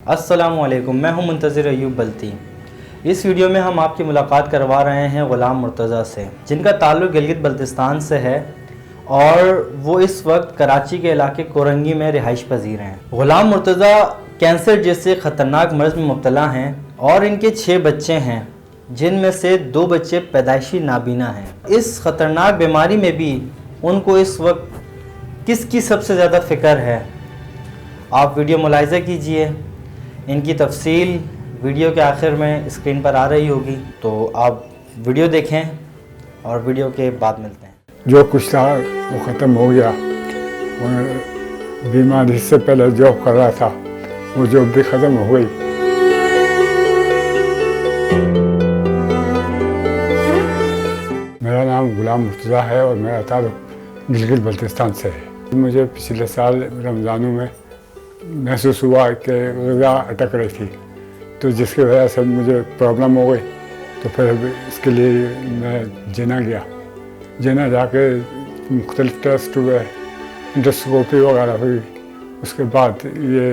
अस्सलामुअलैकुम, मैं हूं मुंतज़िर अयूब बल्ती। इस वीडियो में हम आपकी मुलाकात करवा रहे हैं ग़ुलाम मुर्तज़ा से, जिनका ताल्लुक़ गिलगित बल्तिस्तान से है और वो इस वक्त कराची के इलाके कोरंगी में रिहाइश पजीर हैं। ग़ुलाम मुर्तज़ा कैंसर जैसे ख़तरनाक मर्ज़ में मुब्तला हैं और इनके 6 बच्चे हैं, जिनमें से 2 बच्चे पैदाइशी नाबीना हैं। इस ख़तरनाक बीमारी में भी उनको इस वक्त किसकी सबसे ज़्यादा फ़िक्र है, आप वीडियो मुलाहिज़ा कीजिए। इनकी तफसील वीडियो के आखिर में स्क्रीन पर आ रही होगी, तो आप वीडियो देखें और वीडियो के बाद मिलते हैं। जो कुछ था वो ख़त्म हो गया। बीमारी से पहले जॉब कर रहा था, वो जॉब भी ख़त्म हो गई। मेरा नाम ग़ुलाम मुर्तज़ा है और मेरा ताल्लुक़ गिलगित बल्तिस्तान से है। मुझे पिछले साल रमज़ानों में महसूस हुआ कि ग़िज़ा अटक रही थी, तो जिसकी वजह से मुझे प्रॉब्लम हो गई। तो फिर इसके लिए मैं जिना गया। जिना जाके मुख्तलिफ टेस्ट हुए, इंडोस्कोपी वगैरह हुई। उसके बाद ये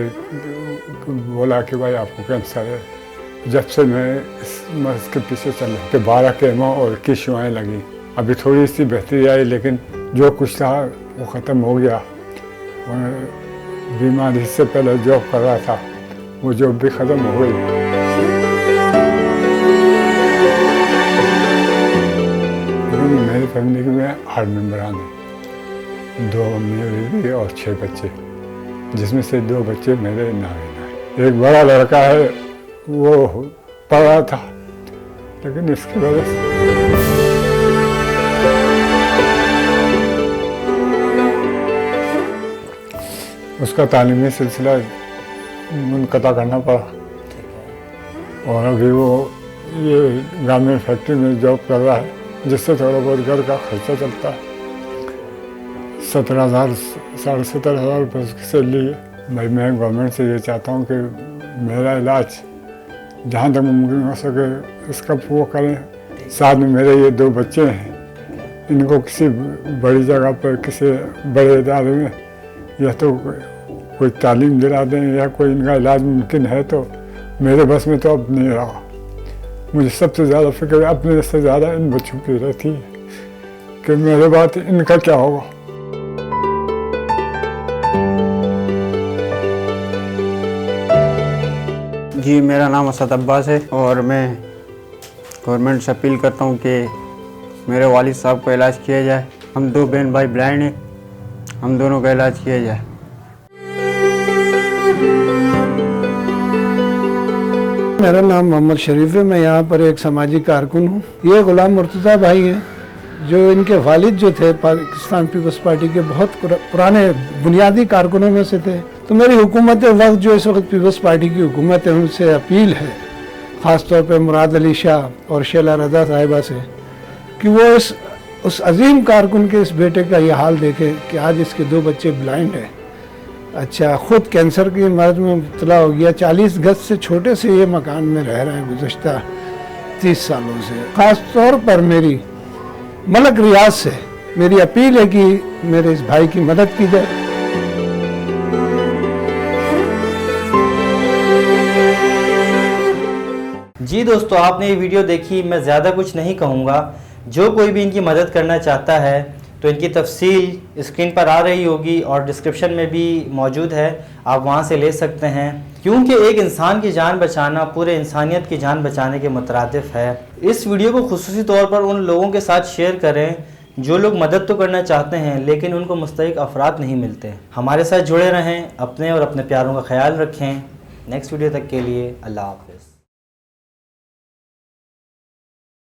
बोला कि भाई आपको कैंसर है। जब से मैं इस मर्ज़ के पीछे चल रहा कि 12 केमो और 21 शुआएँ लगी। अभी थोड़ी सी बेहतरी आई, लेकिन जो कुछ था वो ख़त्म हो गया। बीमारी से पहले जॉब कर रहा था, वो जॉब भी ख़त्म हो गई। मेरी फैमिली में 8 मेंबरान हैं, 2 मियाँ बीवी और 6 बच्चे, जिसमें से 2 बच्चे मेरे नाबीना हैं। एक बड़ा लड़का है, वो पढ़ रहा था, लेकिन इसकी वजह से उसका तालीमी सिलसिला मुनक़ता करना पड़ा और अभी वो ये गारमेंट फैक्ट्री में जॉब कर रहा है, जिससे थोड़ा बहुत घर का खर्चा चलता है। 17,000 साढ़े 17,000 रुपये उसकी सैलरी है। भाई मैं गवर्नमेंट से ये चाहता हूँ कि मेरा इलाज जहाँ तक मुमकिन हो सके इसका वो करें। साथ में मेरे ये 2 बच्चे हैं, इनको किसी बड़ी जगह पर किसी बड़े इदारे में या तो कोई तालीम दिला दें या कोई इनका इलाज मुमकिन है, तो मेरे बस में तो अब नहीं रहा। मुझे सबसे ज़्यादा फिक्र अपने से ज़्यादा इन बच्चों की रहती है कि मेरे बाद इनका क्या होगा। जी, मेरा नाम असद अब्बास है और मैं गवर्नमेंट से अपील करता हूँ कि मेरे वालिद साहब का इलाज किया जाए। हम 2 बहन भाई ब्लाइंड हैं, हम दोनों का इलाज किया जाए। मेरा नाम मोहम्मद शरीफ है, मैं यहाँ पर एक समाजी कारकुन हूँ। ये ग़ुलाम मुर्तज़ा भाई हैं, जो इनके वालिद जो थे पाकिस्तान पीपल्स पार्टी के बहुत पुराने बुनियादी कारकुनों में से थे। तो मेरी हुकूमत वक्त जो इस वक्त पीपल्स पार्टी की हुकूमत है, उनसे अपील है, ख़ास तौर पे मुराद अली शाह और शेला रज़ा साहिबा से, कि वो उस अजीम कारकुन के इस बेटे का ये हाल देखे कि आज इसके 2 बच्चे ब्लाइंड हैं। अच्छा, ख़ुद कैंसर की मर्ज़ में मुब्तला हो गया। 40 गज से छोटे से ये मकान में रह रहे हैं गुज़श्ता 30 सालों से। ख़ास तौर पर मेरी मलक रियाज से मेरी अपील है कि मेरे इस भाई की मदद की जाए। जी दोस्तों, आपने ये वीडियो देखी। मैं ज़्यादा कुछ नहीं कहूँगा। जो कोई भी इनकी मदद करना चाहता है तो इनकी तफसील स्क्रीन पर आ रही होगी और डिस्क्रिप्शन में भी मौजूद है, आप वहाँ से ले सकते हैं। क्योंकि एक इंसान की जान बचाना पूरे इंसानियत की जान बचाने के मुतरादिफ है। इस वीडियो को खुसूसी तौर पर उन लोगों के साथ शेयर करें जो लोग मदद तो करना चाहते हैं, लेकिन उनको मुस्तहिक अफराद नहीं मिलते। हमारे साथ जुड़े रहें, अपने और अपने प्यारों का ख्याल रखें। नेक्स्ट वीडियो तक के लिए अल्लाह हाफ़िज़।